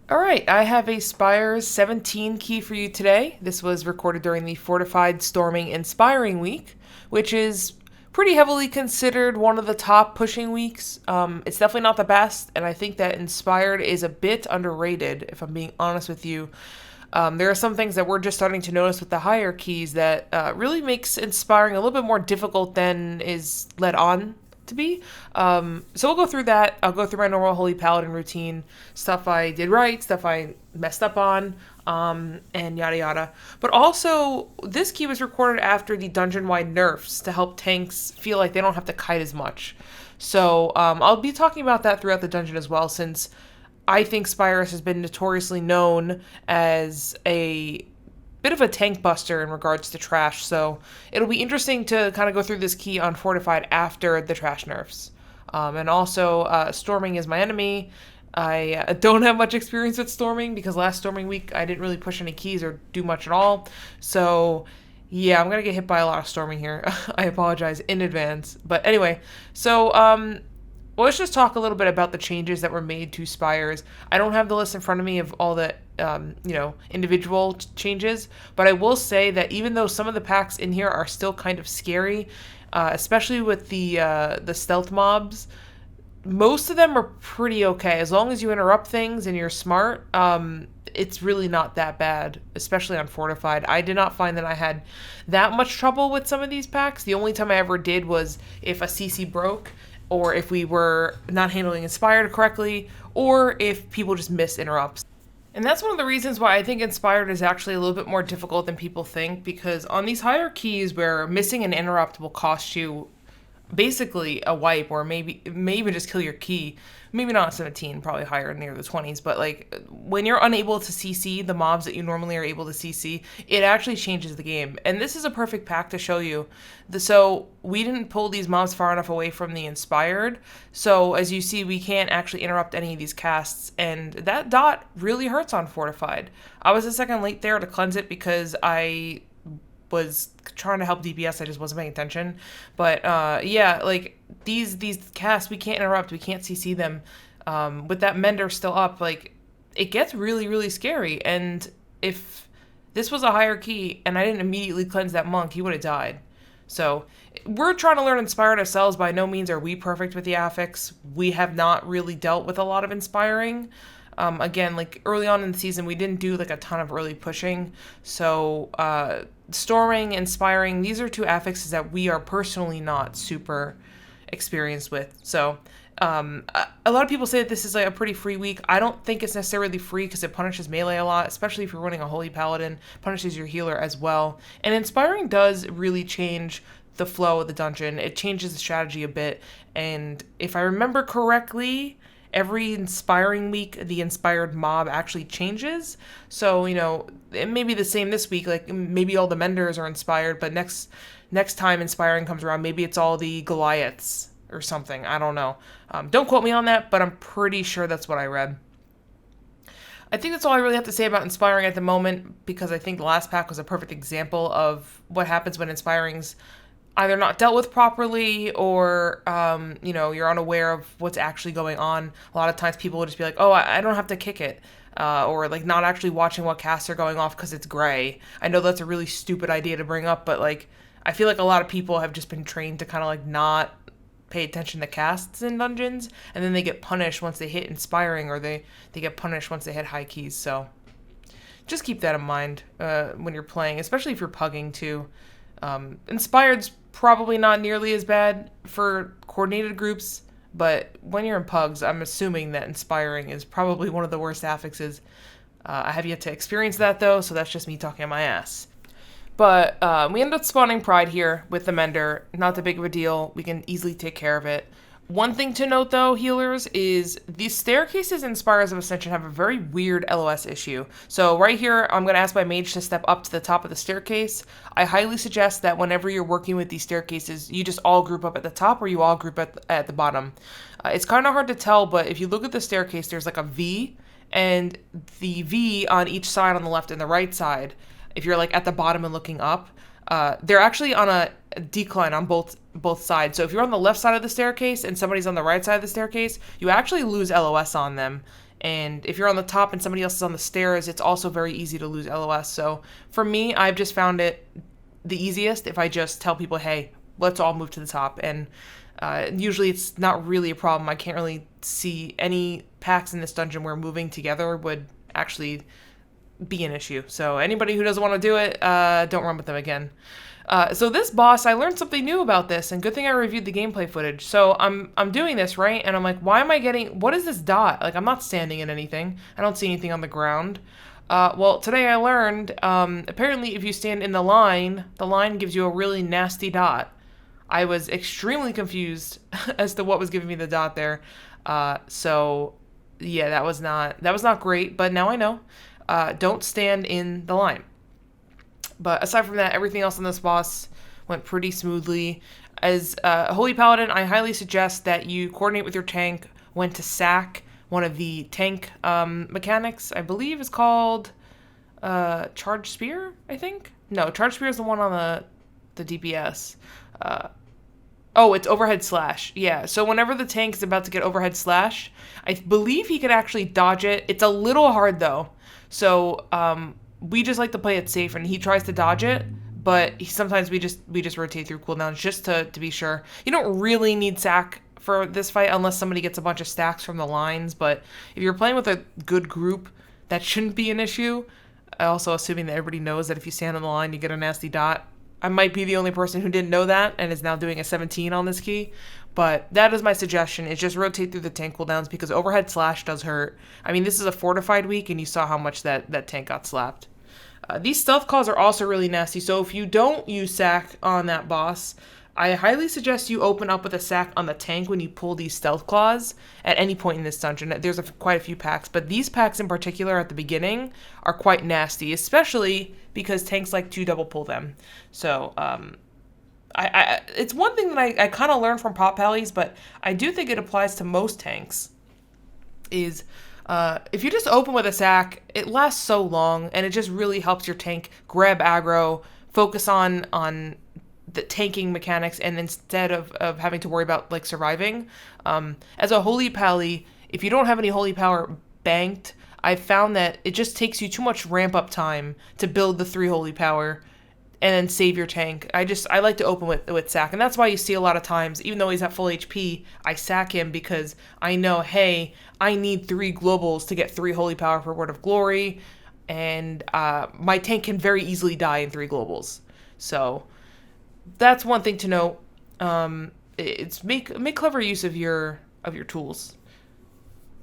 All right, I have a Spires 17 key for you today. This was recorded during the Fortified Storming Inspiring Week, which is pretty heavily considered one of the top pushing weeks. It's definitely not the best, and I think that Inspired is a bit underrated, if I'm being honest with you. There are some things that we're just starting to notice with the higher keys that really makes Inspiring a little bit more difficult than is let on to be. So we'll go through that. I'll go through my normal Holy Paladin routine, stuff I did right, stuff I messed up on, and yada yada. But also, this key was recorded after the dungeon-wide nerfs to help tanks feel like they don't have to kite as much. So I'll be talking about that throughout the dungeon as well, since I think Spires has been notoriously known as a bit of a tank buster in regards to trash, so it'll be interesting to kind of go through this key on Fortified after the trash nerfs. And also, Storming is my enemy. I don't have much experience with Storming because last Storming week I didn't really push any keys or do much at all. So, yeah, I'm going to get hit by a lot of Storming here. I apologize in advance. But anyway, so well, let's just talk a little bit about the changes that were made to Spires. I don't have the list in front of me of all the individual changes, but I will say that even though some of the packs in here are still kind of scary, especially with the stealth mobs, most of them are pretty okay as long as you interrupt things and you're smart. It's really not that bad, especially on Fortified. I did not find that I had that much trouble with some of these packs. The only time I ever did was if a CC broke, or if we were not handling Inspired correctly, or if people just missed interrupts. And that's one of the reasons why I think Inspired is actually a little bit more difficult than people think, because on these higher keys where missing an interrupt will cost you basically a wipe, or maybe it may even just kill your key. Maybe not 17, probably higher near the 20s, but like when you're unable to CC the mobs that you normally are able to CC, it actually changes the game. And this is a perfect pack to show you. So we didn't pull these mobs far enough away from the Inspired, so as you see, we can't actually interrupt any of these casts, and that dot really hurts on Fortified. I was a second late there to cleanse it because I was trying to help DPS. I just wasn't paying attention. But yeah, like these casts, we can't interrupt. We can't CC them. With that Mender still up, like it gets really, really scary. And if this was a higher key and I didn't immediately cleanse that monk, he would have died. So we're trying to learn Inspired ourselves. By no means are we perfect with the affix. We have not really dealt with a lot of Inspiring. Again, like early on in the season, we didn't do like a ton of early pushing. So Storming, Inspiring, these are two affixes that we are personally not super experienced with. So a lot of people say that this is like a pretty free week. I don't think it's necessarily free because it punishes melee a lot, especially if you're running a Holy Paladin, punishes your healer as well. And Inspiring does really change the flow of the dungeon. It changes the strategy a bit. And if I remember correctly, every Inspiring week, the Inspired mob actually changes. So, it may be the same this week. Like, maybe all the Menders are Inspired, but next time Inspiring comes around, maybe it's all the Goliaths or something. I don't know. Don't quote me on that, but I'm pretty sure that's what I read. I think that's all I really have to say about Inspiring at the moment, because I think the last pack was a perfect example of what happens when Inspiring's either not dealt with properly, or you're unaware of what's actually going on. A lot of times people will just be like, oh, I don't have to kick it, or like not actually watching what casts are going off because it's gray. I know that's a really stupid idea to bring up, but like I feel like a lot of people have just been trained to kind of like not pay attention to casts in dungeons, and then they get punished once they hit Inspiring, or they get punished once they hit high keys. So just keep that in mind when you're playing, especially if you're pugging too. Inspired's probably not nearly as bad for coordinated groups, but when you're in pugs, I'm assuming that Inspiring is probably one of the worst affixes. I have yet to experience that though, so that's just me talking on my ass. But we ended up spawning Pride here with the Mender. Not that big of a deal. We can easily take care of it. One thing to note, though, healers, is these staircases in Spires of Ascension have a very weird LOS issue. So right here, I'm going to ask my mage to step up to the top of the staircase. I highly suggest that whenever you're working with these staircases, you just all group up at the top, or you all group at the bottom. It's kind of hard to tell, but if you look at the staircase, there's like a V, and the V on each side, on the left and the right side, if you're like at the bottom and looking up, they're actually on a decline on both sides. So if you're on the left side of the staircase and somebody's on the right side of the staircase, you actually lose LOS on them. And if you're on the top and somebody else is on the stairs, it's also very easy to lose LOS. So for me, I've just found it the easiest if I just tell people, hey, let's all move to the top. And usually it's not really a problem. I can't really see any packs in this dungeon where moving together would actually be an issue. So anybody who doesn't want to do it, don't run with them again. So this boss, I learned something new about this, and good thing I reviewed the gameplay footage. So I'm doing this, right? And I'm like, why am I getting, what is this dot? Like, I'm not standing in anything. I don't see anything on the ground. Well, today I learned, apparently if you stand in the line gives you a really nasty dot. I was extremely confused as to what was giving me the dot there. So yeah, that was not great, but now I know. Don't stand in the line. But aside from that, everything else on this boss went pretty smoothly. As a Holy Paladin, I highly suggest that you coordinate with your tank when to sack one of the tank mechanics. I believe is called Charge Spear, I think? No, Charge Spear is the one on the DPS. Oh, it's Overhead Slash. Yeah, so whenever the tank is about to get Overhead Slash, I believe he could actually dodge it. It's a little hard, though. So, we just like to play it safe, and he tries to dodge it, but sometimes we just rotate through cooldowns just to be sure. You don't really need sack for this fight unless somebody gets a bunch of stacks from the lines, but if you're playing with a good group, that shouldn't be an issue. Also, assuming that everybody knows that if you stand on the line, you get a nasty dot. I might be the only person who didn't know that and is now doing a 17 on this key, but that is my suggestion, is just rotate through the tank cooldowns because Overhead Slash does hurt. I mean, this is a fortified week, and you saw how much that tank got slapped. These stealth claws are also really nasty, so if you don't use sack on that boss, I highly suggest you open up with a sack on the tank when you pull these stealth claws at any point in this dungeon. There's quite a few packs, but these packs in particular at the beginning are quite nasty, especially because tanks like to double pull them. So, it's one thing that I kind of learned from Pop Pallies, but I do think it applies to most tanks, is if you just open with a sack, it lasts so long, and it just really helps your tank grab aggro, focus on the tanking mechanics, and instead of having to worry about like surviving. As a Holy Pally, if you don't have any Holy Power banked, I've found that it just takes you too much ramp up time to build the 3 Holy Power and then save your tank. I like to open with sack, and that's why you see a lot of times, even though he's at full HP, I sack him because I know, hey, I need 3 globals to get 3 Holy Power for Word of Glory, and my tank can very easily die in 3 globals. So that's one thing to note. It's make clever use of your tools.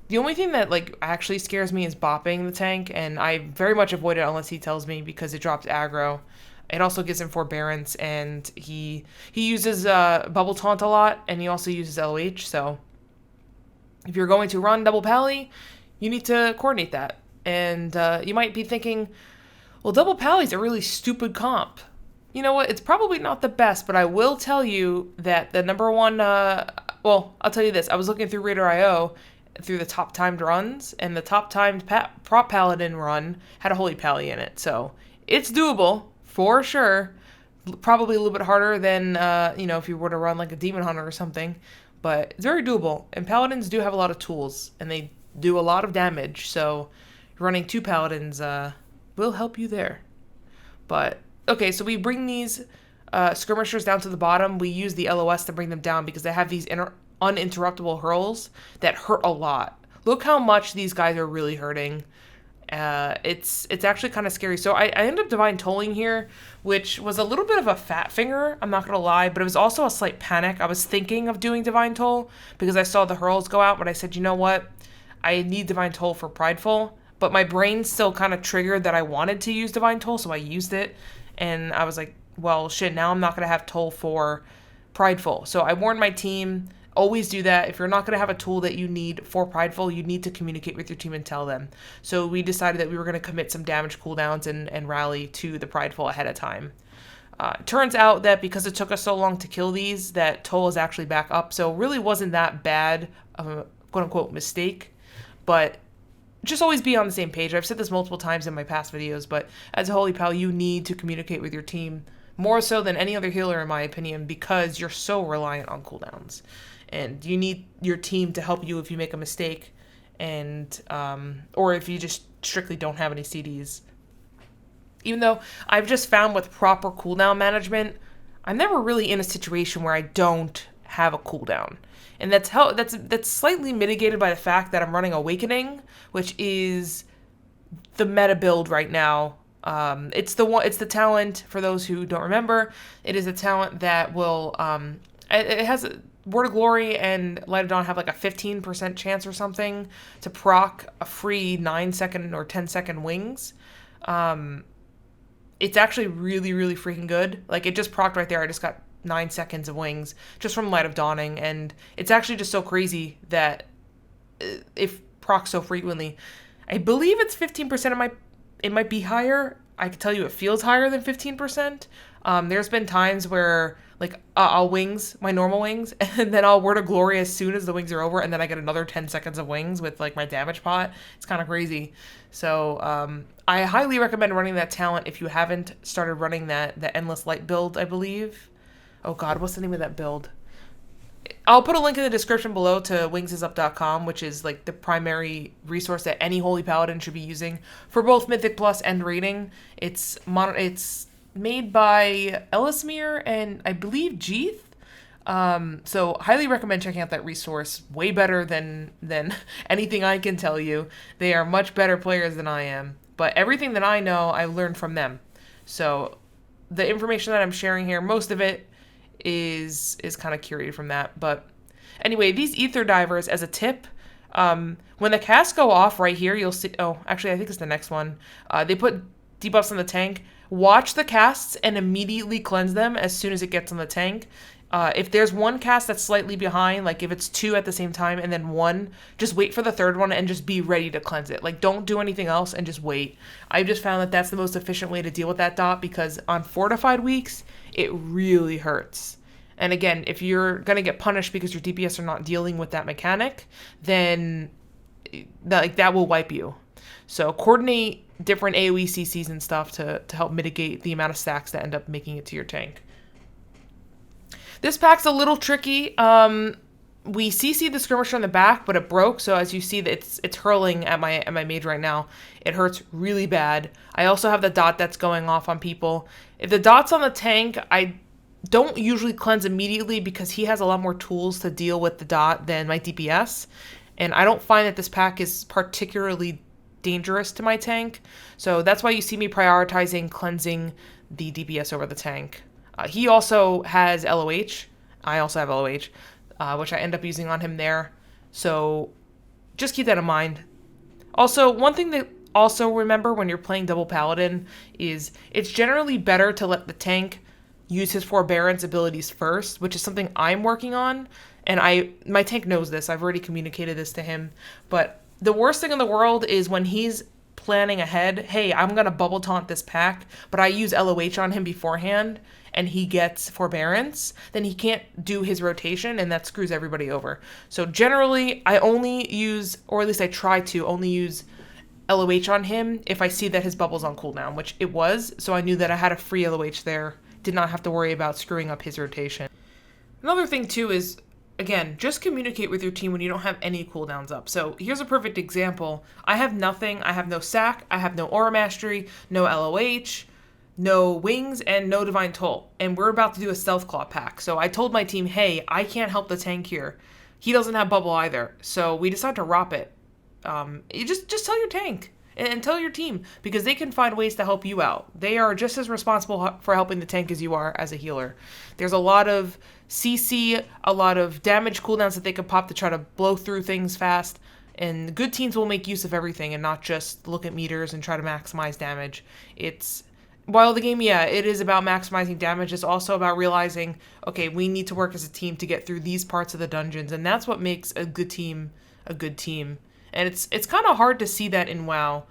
The only thing that like actually scares me is bopping the tank, and I very much avoid it unless he tells me because it drops aggro. It also gives him forbearance, and he uses Bubble Taunt a lot, and he also uses LOH, so if you're going to run Double Pally, you need to coordinate that. And you might be thinking, well, Double Pally's a really stupid comp. You know what? It's probably not the best, but I will tell you that the number one, well, I'll tell you this. I was looking through Raider.io through the top timed runs, and the top timed Prop Paladin run had a Holy Pally in it, so it's doable. For sure. Probably a little bit harder than, if you were to run like a Demon Hunter or something. But it's very doable. And Paladins do have a lot of tools. And they do a lot of damage. So running 2 Paladins will help you there. But, okay, so we bring these skirmishers down to the bottom. We use the LOS to bring them down because they have these uninterruptible hurls that hurt a lot. Look how much these guys are really hurting. It's actually kind of scary. So I ended up Divine Tolling here, which was a little bit of a fat finger, I'm not going to lie, but it was also a slight panic. I was thinking of doing Divine Toll because I saw the hurls go out, but I said, you know what? I need Divine Toll for Prideful, but my brain still kind of triggered that I wanted to use Divine Toll, so I used it, and I was like, well, shit, now I'm not going to have Toll for Prideful. So I warned my team, always do that. If you're not going to have a tool that you need for Prideful, you need to communicate with your team and tell them. So we decided that we were going to commit some damage cooldowns and rally to the Prideful ahead of time. Turns out that because it took us so long to kill these, that Toll is actually back up. So it really wasn't that bad of a quote-unquote mistake. But just always be on the same page. I've said this multiple times in my past videos, but as a Holy Pal, you need to communicate with your team more so than any other healer, in my opinion, because you're so reliant on cooldowns. And you need your team to help you if you make a mistake. and or if you just strictly don't have any CDs. Even though I've just found with proper cooldown management, I'm never really in a situation where I don't have a cooldown. And that's slightly mitigated by the fact that I'm running Awakening, which is the meta build right now. It's the talent, for those who don't remember. It is a talent that will it has Word of Glory and Light of Dawn have like a 15% chance or something to proc a free 9-second or 10-second wings. It's actually really, really freaking good. Like, it just procced right there. I just got 9 seconds of wings just from Light of Dawning, and it's actually just so crazy that if proc so frequently. I believe it's 15%. It might be higher. I can tell you it feels higher than 15%. There's been times where, like, I'll wings my normal wings, and then I'll Word of Glory as soon as the wings are over, and then I get another 10 seconds of wings with, like, my damage pot. It's kind of crazy. So I highly recommend running that talent if you haven't started running the Endless Light build, I believe. Oh god, what's the name of that build? I'll put a link in the description below to wingsisup.com, which is like the primary resource that any Holy Paladin should be using for both Mythic Plus and rating. It's made by Ellismere and I believe Jeeth. So highly recommend checking out that resource. Way better than anything I can tell you. They are much better players than I am. But everything that I know, I learned from them. So the information that I'm sharing here, most of it is kind of curated from that. But anyway, these Ether Divers, as a tip, when the casts go off right here, you'll see... Oh, actually, I think it's the next one. They put debuffs on the tank. Watch the casts and immediately cleanse them as soon as it gets on the tank. If there's one cast that's slightly behind, like if it's 2 at the same time and then 1, just wait for the third one and just be ready to cleanse it. Like, don't do anything else and just wait. I've just found that that's the most efficient way to deal with that dot, because on fortified weeks, it really hurts. And again, if you're going to get punished because your DPS are not dealing with that mechanic, then that will wipe you. So coordinate different AoE CCs and stuff to help mitigate the amount of stacks that end up making it to your tank. This pack's a little tricky. We CC'd the skirmisher on the back, but it broke. So as you see, it's hurling at my mage right now. It hurts really bad. I also have the dot that's going off on people. If the dot's on the tank, I don't usually cleanse immediately because he has a lot more tools to deal with the dot than my DPS. And I don't find that this pack is particularly dangerous to my tank. So that's why you see me prioritizing cleansing the DPS over the tank. He also has LOH. I also have LOH, which I end up using on him there. So just keep that in mind. Also, one thing that also remember when you're playing double paladin is it's generally better to let the tank use his forbearance abilities first, which is something I'm working on. And my tank knows this. I've already communicated this to him. But the worst thing in the world is when he's planning ahead, hey, I'm going to bubble taunt this pack, but I use LOH on him beforehand, and he gets forbearance, then he can't do his rotation, and that screws everybody over. So generally, I only use, or at least I try to only use LOH on him if I see that his bubble's on cooldown, which it was, so I knew that I had a free LOH there. Did not have to worry about screwing up his rotation. Another thing, too, is, again, just communicate with your team when you don't have any cooldowns up. So here's a perfect example. I have nothing. I have no sack. I have no aura mastery, no LOH, no wings, and no divine toll. And we're about to do a stealth claw pack. So I told my team, hey, I can't help the tank here. He doesn't have bubble either. So we decided to ROP it. You just tell your tank and tell your team, because they can find ways to help you out. They are just as responsible for helping the tank as you are as a healer. There's a lot of CC, a lot of damage cooldowns that they can pop to try to blow through things fast. And good teams will make use of everything and not just look at meters and try to maximize damage. While the game, yeah, it is about maximizing damage, it's also about realizing, okay, we need to work as a team to get through these parts of the dungeons. And that's what makes a good team a good team. And it's kind of hard to see that in WoW.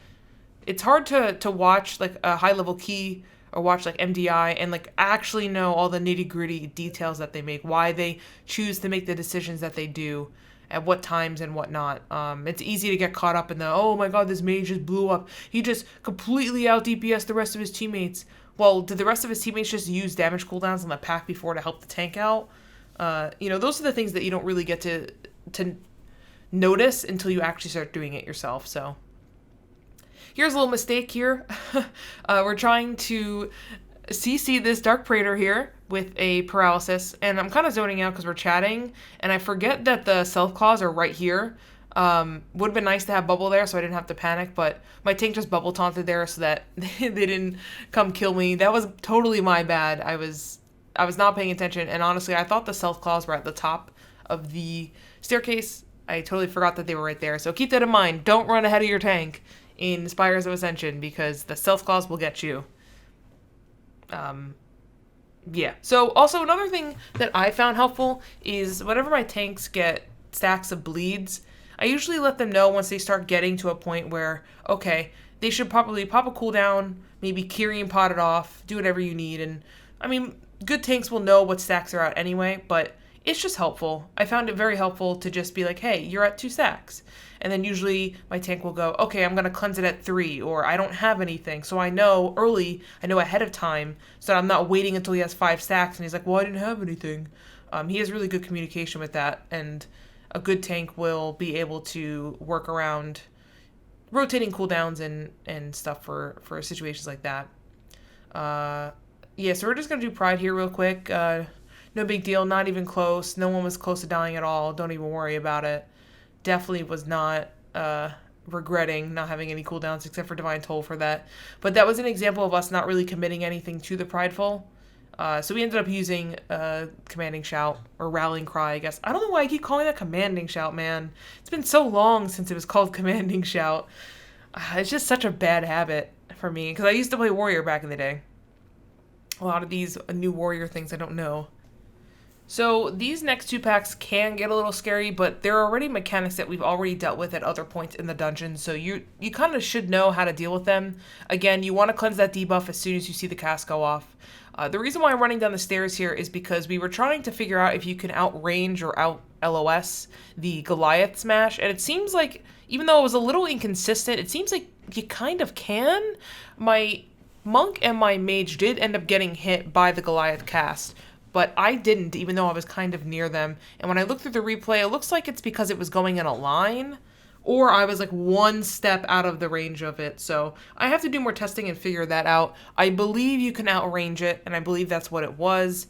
It's hard to watch like a high level key or watch like MDI and like actually know all the nitty gritty details that they make, why they choose to make the decisions that they do, at what times and whatnot. It's easy to get caught up in the, oh my god, this mage just blew up. He just completely out DPS the rest of his teammates. Well, did the rest of his teammates just use damage cooldowns on the pack before to help the tank out? Those are the things that you don't really get to notice until you actually start doing it yourself. So here's a little mistake here. We're trying to CC this Dark Praetor here with a paralysis, and I'm kind of zoning out because we're chatting, and I forget that the Self Claws are right here. Would have been nice to have bubble there so I didn't have to panic, but my tank just bubble taunted there so that they didn't come kill me. That was totally my bad. I was not paying attention, and honestly, I thought the Self Claws were at the top of the staircase. I totally forgot that they were right there, so keep that in mind. Don't run ahead of your tank in Spires of Ascension because the Self Claws will get you. Yeah. So also another thing that I found helpful is whenever my tanks get stacks of bleeds, I usually let them know once they start getting to a point where, okay, they should probably pop a cooldown, maybe Kyrian pot it off, do whatever you need. And I mean, good tanks will know what stacks are out anyway, but it's just helpful. I found it very helpful to just be like, hey, you're at 2 stacks. And then usually my tank will go, okay, I'm going to cleanse it at 3, or I don't have anything. So I know early, I know ahead of time, so that I'm not waiting until he has 5 stacks and he's like, well, I didn't have anything. He has really good communication with that, and a good tank will be able to work around rotating cooldowns and stuff for situations like that. Yeah, so we're just going to do Pride here real quick. No big deal, not even close. No one was close to dying at all. Don't even worry about it. Definitely was not regretting not having any cooldowns except for Divine Toll for that. But that was an example of us not really committing anything to the Prideful. So we ended up using Commanding Shout, or Rallying Cry, I guess. I don't know why I keep calling that Commanding Shout, man. It's been so long since it was called Commanding Shout. It's just such a bad habit for me, because I used to play Warrior back in the day. A lot of these new Warrior things I don't know. So these next 2 packs can get a little scary, but there are already mechanics that we've already dealt with at other points in the dungeon, so you kind of should know how to deal with them. Again, you want to cleanse that debuff as soon as you see the cast go off. The reason why I'm running down the stairs here is because we were trying to figure out if you can outrange or out-LOS the Goliath Smash, and it seems like, even though it was a little inconsistent, it seems like you kind of can. My Monk and my Mage did end up getting hit by the Goliath cast, but I didn't, even though I was kind of near them. And when I look through the replay, it looks like it's because it was going in a line, or I was like 1 step out of the range of it. So I have to do more testing and figure that out. I believe you can outrange it, and I believe that's what it was,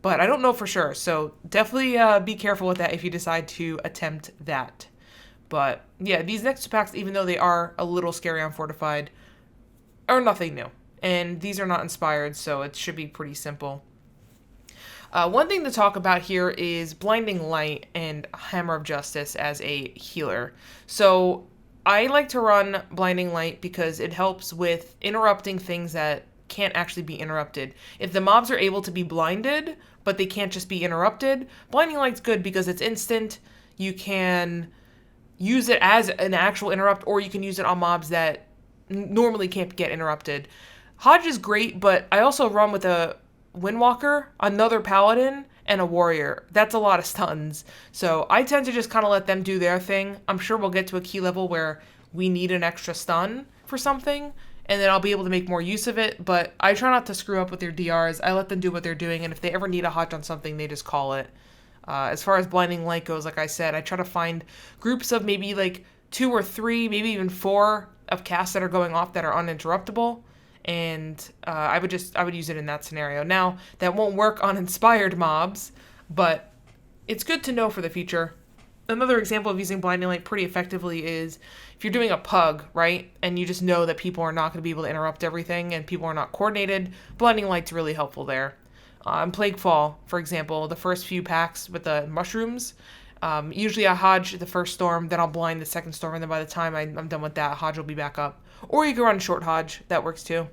but I don't know for sure. So definitely be careful with that if you decide to attempt that. But yeah, these next 2 packs, even though they are a little scary on Fortified, are nothing new. And these are not inspired, so it should be pretty simple. One thing to talk about here is Blinding Light and Hammer of Justice as a healer. So I like to run Blinding Light because it helps with interrupting things that can't actually be interrupted. If the mobs are able to be blinded, but they can't just be interrupted, Blinding Light's good because it's instant. You can use it as an actual interrupt, or you can use it on mobs that normally can't get interrupted. Hodge is great, but I also run with a Windwalker, another Paladin, and a Warrior. That's a lot of stuns. So I tend to just kind of let them do their thing. I'm sure we'll get to a key level where we need an extra stun for something, and then I'll be able to make more use of it, but I try not to screw up with their DRs. I let them do what they're doing, and if they ever need a Hodge on something, they just call it. As far as Blinding Light goes, like I said, I try to find groups of maybe like 2 or 3, maybe even 4 of casts that are going off that are uninterruptible. And I would use it in that scenario. Now, that won't work on inspired mobs, but it's good to know for the future. Another example of using Blinding Light pretty effectively is if you're doing a pug, right? And you just know that people are not going to be able to interrupt everything and people are not coordinated. Blinding Light's really helpful there. In Plaguefall, for example, the first few packs with the mushrooms, usually I Hodge the first storm, then I'll blind the second storm, and then by the time I'm done with that, Hodge will be back up. Or you can run short Hodge. That works too.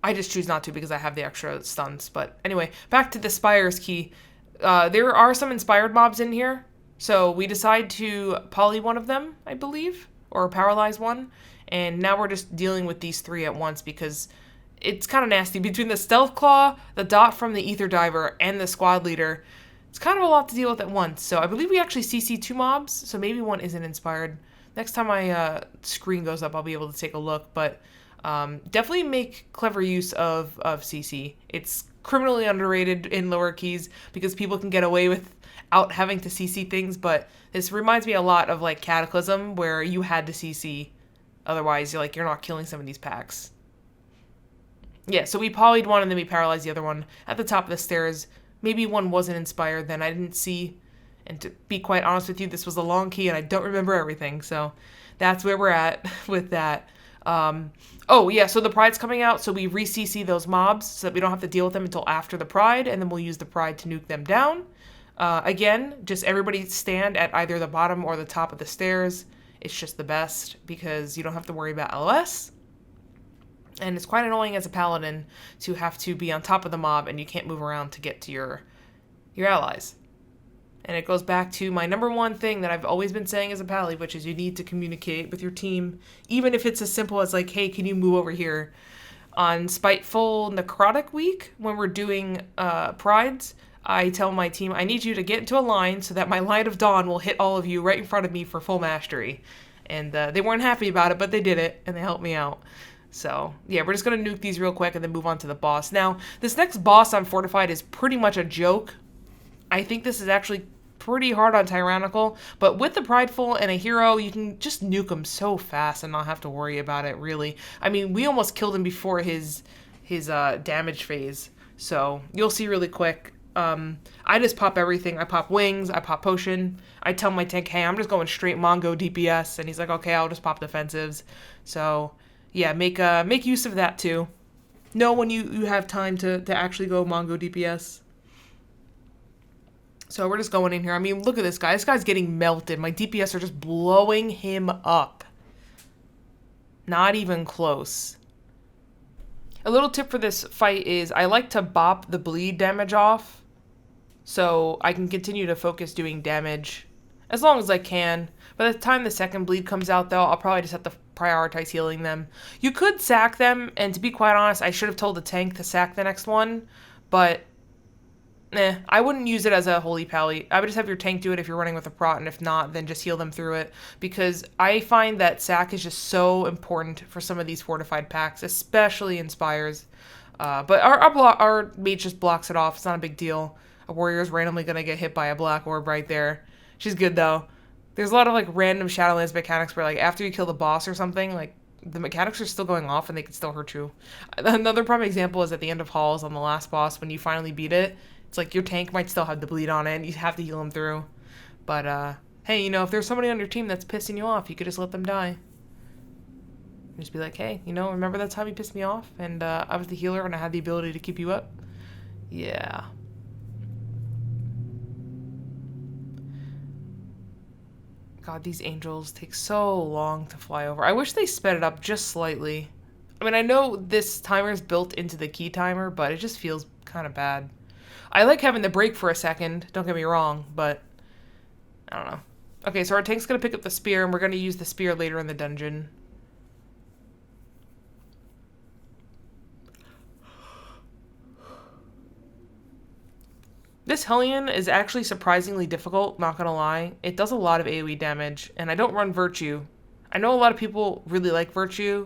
I just choose not to because I have the extra stuns. But anyway, back to the Spires key. There are some inspired mobs in here. So we decide to poly one of them, I believe. Or paralyze one. And now we're just dealing with these 3 at once because it's kind of nasty. Between the Stealth Claw, the Dot from the Ether Diver, and the Squad Leader, it's kind of a lot to deal with at once. So I believe we actually CC 2 mobs. So maybe one isn't inspired. Next time my screen goes up, I'll be able to take a look, but Definitely make clever use of CC. It's criminally underrated in lower keys because people can get away without having to CC things, but this reminds me a lot of like Cataclysm, where you had to CC, otherwise you're not killing some of these packs. Yeah, so we polyed one and then we paralyzed the other one at the top of the stairs. Maybe one wasn't inspired then, I didn't see. And to be quite honest with you, this was a long key and I don't remember everything. So that's where we're at with that. Oh yeah, so the Pride's coming out, so we re-CC those mobs so that we don't have to deal with them until after the Pride, and then we'll use the Pride to nuke them down. Again, just everybody stand at either the bottom or the top of the stairs. It's just the best because you don't have to worry about LOS. And it's quite annoying as a paladin to have to be on top of the mob and you can't move around to get to your allies. And it goes back to my number one thing that I've always been saying as a pally, which is you need to communicate with your team, even if it's as simple as like, hey, can you move over here? On Spiteful Necrotic Week, when we're doing Prides, I tell my team, I need you to get into a line so that my Light of Dawn will hit all of you right in front of me for full mastery. And they weren't happy about it, but they did it, and they helped me out. So, yeah, we're just going to nuke these real quick and then move on to the boss. Now, this next boss on Fortified is pretty much a joke. I think this is actually pretty hard on Tyrannical, but with the Prideful and a hero, you can just nuke him so fast and not have to worry about it, really. I mean, we almost killed him before his damage phase, so you'll see really quick. I just pop everything. I pop wings, I pop potion. I tell my tank, hey, I'm just going straight Mongo DPS, and he's like, okay, I'll just pop defensives. So, yeah, make use of that too. Know when you have time to actually go Mongo DPS. So we're just going in here. I mean, look at this guy. This guy's getting melted. My DPS are just blowing him up. Not even close. A little tip for this fight is I like to bop the bleed damage off so I can continue to focus doing damage as long as I can. By the time the second bleed comes out, though, I'll probably just have to prioritize healing them. You could sack them, and to be quite honest, I should have told the tank to sack the next one, but I wouldn't use it as a holy pally. I would just have your tank do it if you're running with a prot, and if not, then just heal them through it. Because I find that sack is just so important for some of these fortified packs, especially in Spires. But our mage just blocks it off. It's not a big deal. A warrior's randomly going to get hit by a black orb right there. She's good, though. There's a lot of like random Shadowlands mechanics where like after you kill the boss or something, like the mechanics are still going off and they can still hurt you. Another prime example is at the end of Halls on the last boss when you finally beat it. It's like your tank might still have the bleed on it and you have to heal him through. But, hey, you know, if there's somebody on your team that's pissing you off, you could just let them die. Just be like, hey, you know, remember that time you pissed me off? And I was the healer and I had the ability to keep you up? Yeah. God, these angels take so long to fly over. I wish they sped it up just slightly. I mean, I know this timer is built into the key timer, but it just feels kind of bad. I like having the break for a second, don't get me wrong, but I don't know. Okay, so our tank's going to pick up the spear, and we're going to use the spear later in the dungeon. This Hellion is actually surprisingly difficult, not gonna lie. It does a lot of AoE damage, and I don't run Virtue. I know a lot of people really like Virtue.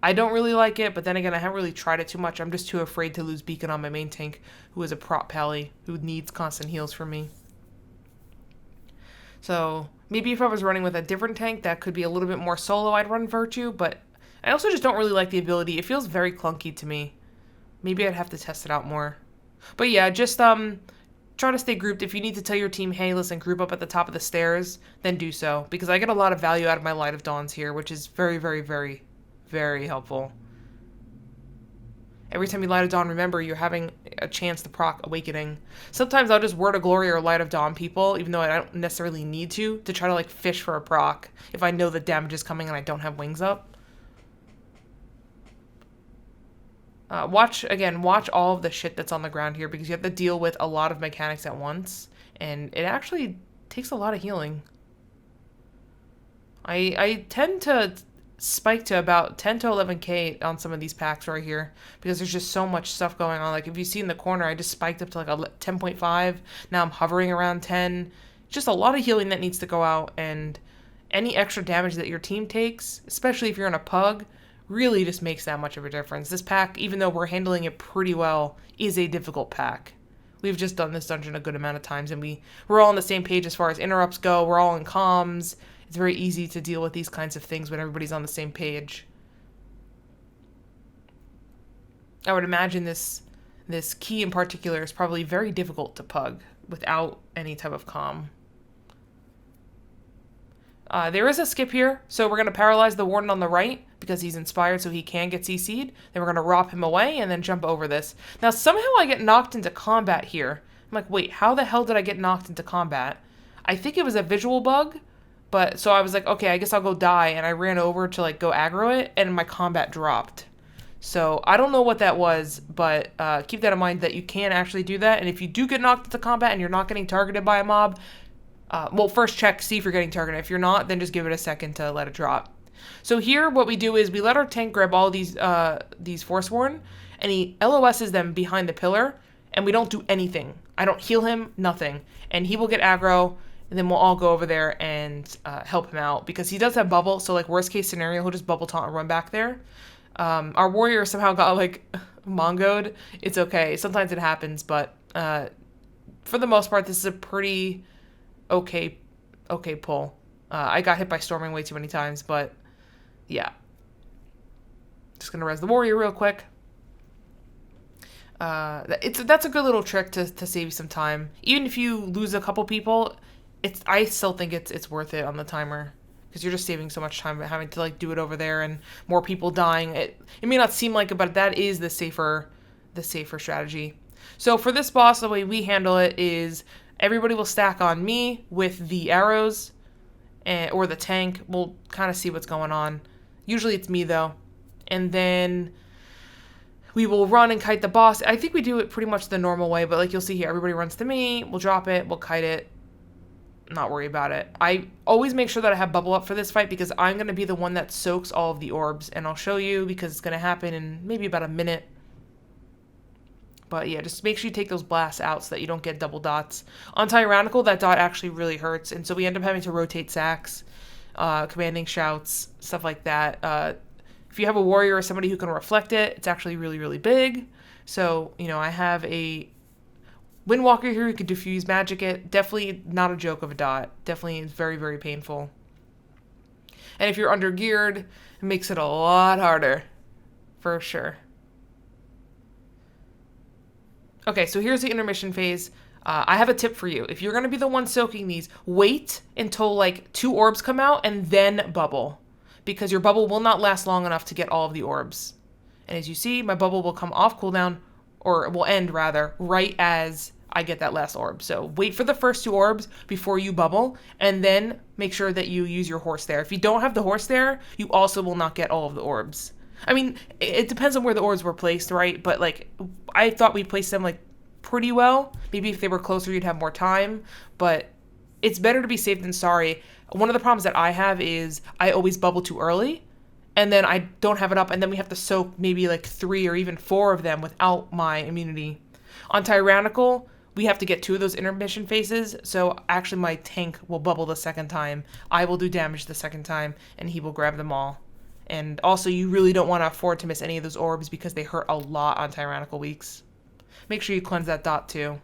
I don't really like it, but then again, I haven't really tried it too much. I'm just too afraid to lose Beacon on my main tank, who is a prop pally, who needs constant heals from me. So, maybe if I was running with a different tank that could be a little bit more solo, I'd run Virtue, but I also just don't really like the ability. It feels very clunky to me. Maybe I'd have to test it out more. But yeah, just, try to stay grouped. If you need to tell your team, hey, listen, group up at the top of the stairs, then do so. Because I get a lot of value out of my Light of Dawns here, which is very, very, very, very helpful. Every time you Light of Dawn, remember, you're having a chance to proc Awakening. Sometimes I'll just Word of Glory or Light of Dawn people, even though I don't necessarily need to try to, like, fish for a proc if I know the damage is coming and I don't have wings up. Watch all of the shit that's on the ground here because you have to deal with a lot of mechanics at once, and it actually takes a lot of healing. I tend to spike to about 10 to 11k on some of these packs right here because there's just so much stuff going on. Like if you see in the corner, I just spiked up to like a 10.5. Now I'm hovering around 10. Just a lot of healing that needs to go out, and any extra damage that your team takes, especially if you're in a pug, really just makes that much of a difference. This pack, even though we're handling it pretty well, is a difficult pack. We've just done this dungeon a good amount of times, and we're all on the same page as far as interrupts go. We're all in comms. It's very easy to deal with these kinds of things when everybody's on the same page. I would imagine this key in particular is probably very difficult to pug without any type of comm. There is a skip here, so we're going to paralyze the warden on the right because he's inspired so he can get CC'd. Then we're going to ROP him away and then jump over this. Now, somehow I get knocked into combat here. I'm like, wait, how the hell did I get knocked into combat? I think it was a visual bug, but so I was like, okay, I guess I'll go die, and I ran over to like go aggro it, and my combat dropped. So I don't know what that was, but keep that in mind that you can actually do that, and if you do get knocked into combat and you're not getting targeted by a mob, well, first check, see if you're getting targeted. If you're not, then just give it a second to let it drop. So here, what we do is we let our tank grab all these Forceworn, and he LOSs them behind the pillar, and we don't do anything. I don't heal him, nothing. And he will get aggro, and then we'll all go over there and help him out, because he does have bubble, so like worst case scenario, he'll just bubble taunt and run back there. Our warrior somehow got like mongoed. It's okay. Sometimes it happens, but for the most part, this is a pretty okay pull. I got hit by storming way too many times, but yeah. Just gonna res the warrior real quick. That's a good little trick to save you some time. Even if you lose a couple people, I still think it's worth it on the timer, because you're just saving so much time having to like do it over there and more people dying. It may not seem like it, but that is the safer strategy. So for this boss, the way we handle it is everybody will stack on me with the arrows, or the tank. We'll kind of see what's going on. Usually it's me though. And then we will run and kite the boss. I think we do it pretty much the normal way, but like you'll see here, everybody runs to me, we'll drop it, we'll kite it, not worry about it. I always make sure that I have bubble up for this fight, because I'm going to be the one that soaks all of the orbs, and I'll show you because it's going to happen in maybe about a minute. But yeah, just make sure you take those blasts out so that you don't get double dots. On Tyrannical, that dot actually really hurts, and so we end up having to rotate sacks, commanding shouts, stuff like that. If you have a warrior or somebody who can reflect it, it's actually really, really big. So, you know, I have a Windwalker here who could diffuse magic it. Definitely not a joke of a dot. Definitely is very, very painful. And if you're under geared, it makes it a lot harder. For sure. Okay, so here's the intermission phase. I have a tip for you. If you're going to be the one soaking these, wait until like 2 orbs come out and then bubble, because your bubble will not last long enough to get all of the orbs. And as you see, my bubble will come off cooldown, or will end rather, right as I get that last orb. So wait for the first 2 orbs before you bubble, and then make sure that you use your horse there. If you don't have the horse there, you also will not get all of the orbs. I mean, it depends on where the orbs were placed, right? But like, I thought we placed them like pretty well. Maybe if they were closer, you'd have more time, but it's better to be safe than sorry. One of the problems that I have is I always bubble too early, and then I don't have it up, and then we have to soak maybe like 3 or even 4 of them without my immunity. On Tyrannical, we have to get 2 of those intermission phases, so actually my tank will bubble the second time. I will do damage the second time, and he will grab them all. And also, you really don't want to afford to miss any of those orbs because they hurt a lot on Tyrannical weeks. Make sure you cleanse that dot too.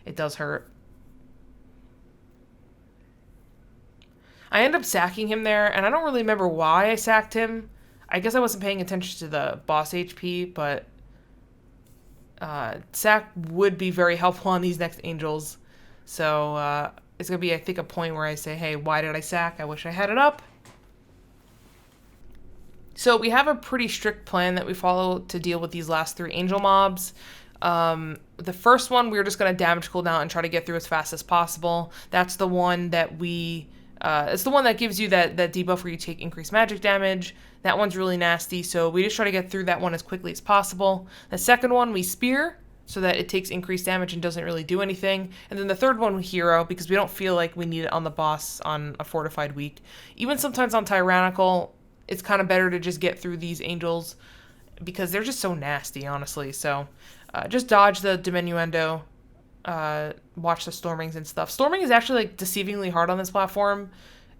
It does hurt. I end up sacking him there, and I don't really remember why I sacked him. I guess I wasn't paying attention to the boss HP, but sack would be very helpful on these next angels. So it's going to be, I think, a point where I say, hey, why did I sack? I wish I had it up. So we have a pretty strict plan that we follow to deal with these last 3 angel mobs. The first one, we're just going to damage cooldown and try to get through as fast as possible. That's the one that it's the one that gives you that debuff where you take increased magic damage. That one's really nasty, so we just try to get through that one as quickly as possible. The second one, we spear, so that it takes increased damage and doesn't really do anything. And then the third one, we hero, because we don't feel like we need it on the boss on a fortified week. Even sometimes on Tyrannical, it's kind of better to just get through these angels, because they're just so nasty, honestly. So just dodge the diminuendo, watch the stormings and stuff. Storming is actually like deceivingly hard on this platform.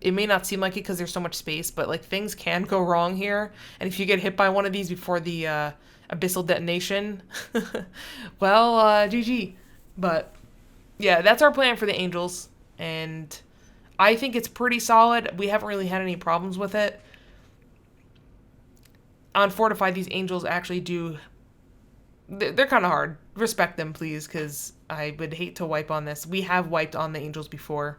it may not seem like it because there's so much space, but like things can go wrong here. And if you get hit by one of these before the abyssal detonation, well, GG. But yeah, that's our plan for the Angels, and I think it's pretty solid. We haven't really had any problems with it. On Fortified, these Angels actually do... They're kind of hard. Respect them, please, because I would hate to wipe on this. We have wiped on the Angels before.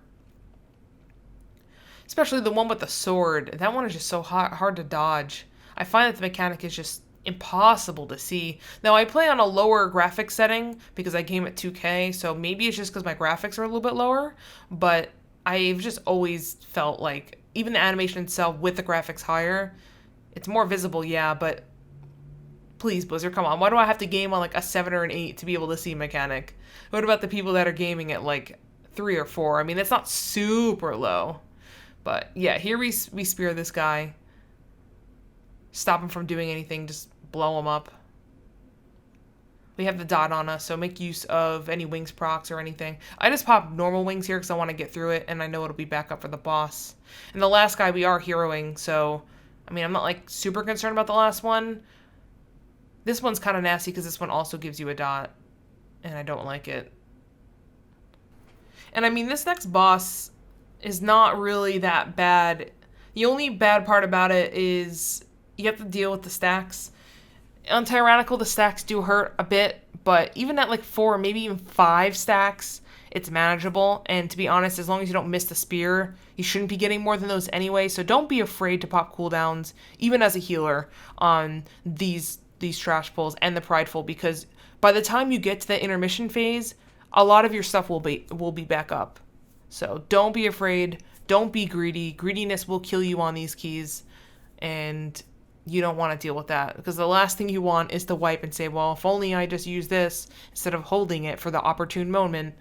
Especially the one with the sword. That one is just so hard to dodge. I find that the mechanic is just impossible to see. Now, I play on a lower graphics setting because I game at 2K, so maybe it's just because my graphics are a little bit lower, but I've just always felt like, even the animation itself with the graphics higher, it's more visible, yeah, but please, Blizzard, come on. Why do I have to game on like a 7 or an 8 to be able to see mechanic? What about the people that are gaming at like 3 or 4? I mean, that's not super low. But yeah, here we spear this guy. Stop him from doing anything, just blow him up. We have the dot on us, so make use of any wings procs or anything. I just pop normal wings here because I want to get through it, and I know it'll be back up for the boss. And the last guy we are heroing, so... I mean, I'm not, like, super concerned about the last one. This one's kind of nasty because this one also gives you a dot, and I don't like it. And, I mean, this next boss is not really that bad. The only bad part about it is you have to deal with the stacks. On Tyrannical, the stacks do hurt a bit, but even at, like, 4, maybe even 5 stacks, it's manageable. And to be honest, as long as you don't miss the spear, you shouldn't be getting more than those anyway. So don't be afraid to pop cooldowns, even as a healer, on these trash pulls and the prideful, because by the time you get to the intermission phase, a lot of your stuff will be back up. So don't be afraid. Don't be greedy. Greediness will kill you on these keys, and you don't want to deal with that, because the last thing you want is to wipe and say, well, if only I just used this instead of holding it for the opportune moment,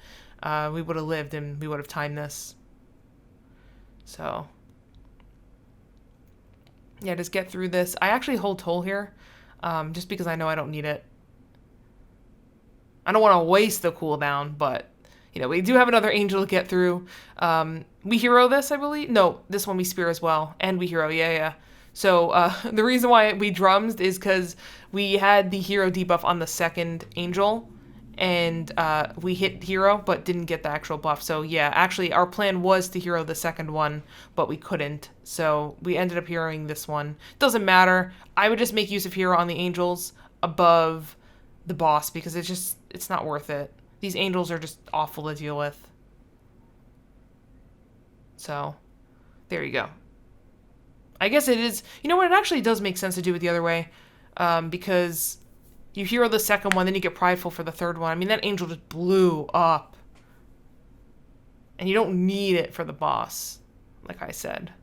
we would have lived and we would have timed this. So yeah, just get through this. I actually hold toll here, just because I know I don't need it. I don't want to waste the cooldown, but you know, we do have another angel to get through. We hero this, I believe. No, this one we spear as well, and we hero. Yeah. So the reason why we drums is because we had the hero debuff on the second angel, and we hit hero but didn't get the actual buff. So yeah, actually our plan was to hero the second one, but we couldn't. So we ended up heroing this one. Doesn't matter. I would just make use of hero on the angels above the boss because it's not worth it. These angels are just awful to deal with. So there you go. I guess it is, you know what, it actually does make sense to do it the other way, because you hero the second one, then you get prideful for the third one. I mean, that angel just blew up, and you don't need it for the boss, like I said.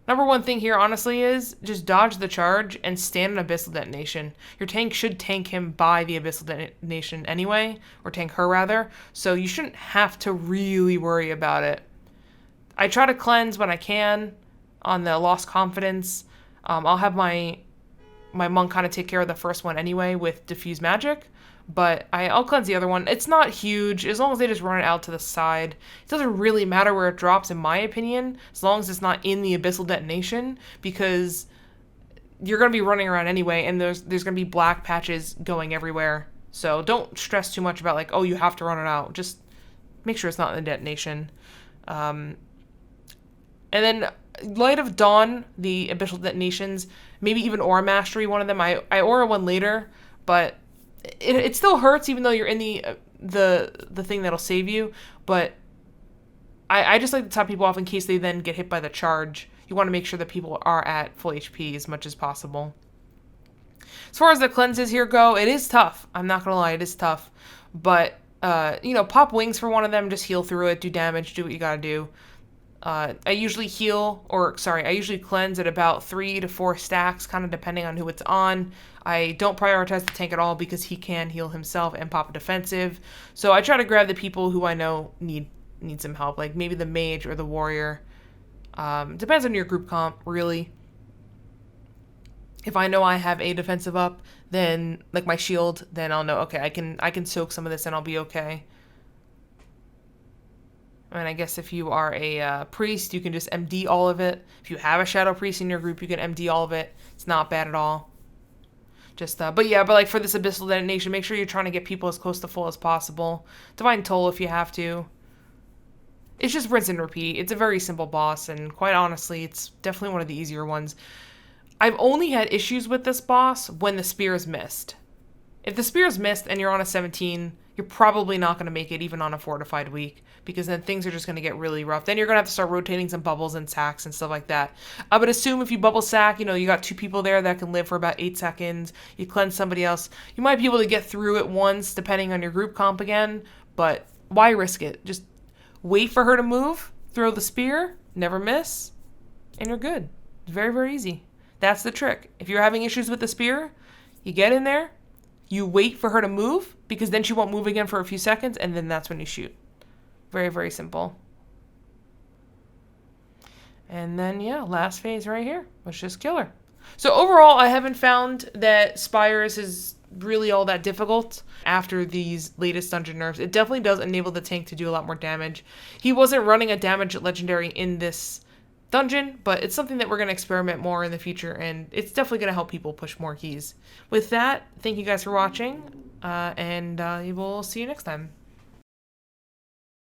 Number one thing here, honestly, is just dodge the charge and stand an abyssal detonation. Your tank should tank him by the abyssal detonation anyway, or tank her rather, so you shouldn't have to really worry about it. I try to cleanse when I can on the lost confidence. I'll have my monk kind of take care of the first one anyway with diffuse magic, but I'll cleanse the other one. It's not huge, as long as they just run it out to the side. It doesn't really matter where it drops, in my opinion, as long as it's not in the abyssal detonation, because you're going to be running around anyway, and there's going to be black patches going everywhere. So don't stress too much about, like, oh, you have to run it out. Just make sure it's not in the detonation. And then Light of Dawn, the abyssal detonations, maybe even Aura Mastery, one of them. I Aura one later, but it still hurts even though you're in the thing that'll save you. But I just like to top people off in case they then get hit by the charge. You want to make sure that people are at full HP as much as possible. As far as the cleanses here go, it is tough. I'm not gonna lie, it is tough. But you know, pop wings for one of them, just heal through it, do damage, do what you gotta do. I usually I usually cleanse at about 3 to 4 stacks, kind of depending on who it's on. I don't prioritize the tank at all because he can heal himself and pop a defensive. So I try to grab the people who I know need some help, like maybe the mage or the warrior. Depends on your group comp, really. If I know I have a defensive up, then like my shield, then I'll know, okay, I can soak some of this and I'll be okay. And I guess if you are a priest, you can just MD all of it. If you have a shadow priest in your group, you can MD all of it. It's not bad at all. Just, but like for this abyssal detonation, make sure you're trying to get people as close to full as possible. Divine Toll if you have to. It's just rinse and repeat. It's a very simple boss, and quite honestly, it's definitely one of the easier ones. I've only had issues with this boss when the spear is missed. If the spear is missed and you're on a 17, you're probably not going to make it even on a fortified week, because then things are just going to get really rough. Then you're going to have to start rotating some bubbles and sacks and stuff like that. I would assume if you bubble sack, you know, you got 2 people there that can live for about 8 seconds. You cleanse somebody else. You might be able to get through it once, depending on your group comp again, but why risk it? Just wait for her to move, throw the spear, never miss, and you're good. It's very, very easy. That's the trick. If you're having issues with the spear, you get in there, you wait for her to move, because then she won't move again for a few seconds, and then that's when you shoot. Very, very simple. And then, yeah, last phase right here. Let's just kill her. So overall, I haven't found that Spires is really all that difficult after these latest dungeon nerfs. It definitely does enable the tank to do a lot more damage. He wasn't running a damage legendary in this dungeon, but it's something that we're going to experiment more in the future, and it's definitely going to help people push more keys. With that, thank you guys for watching, and we'll see you next time.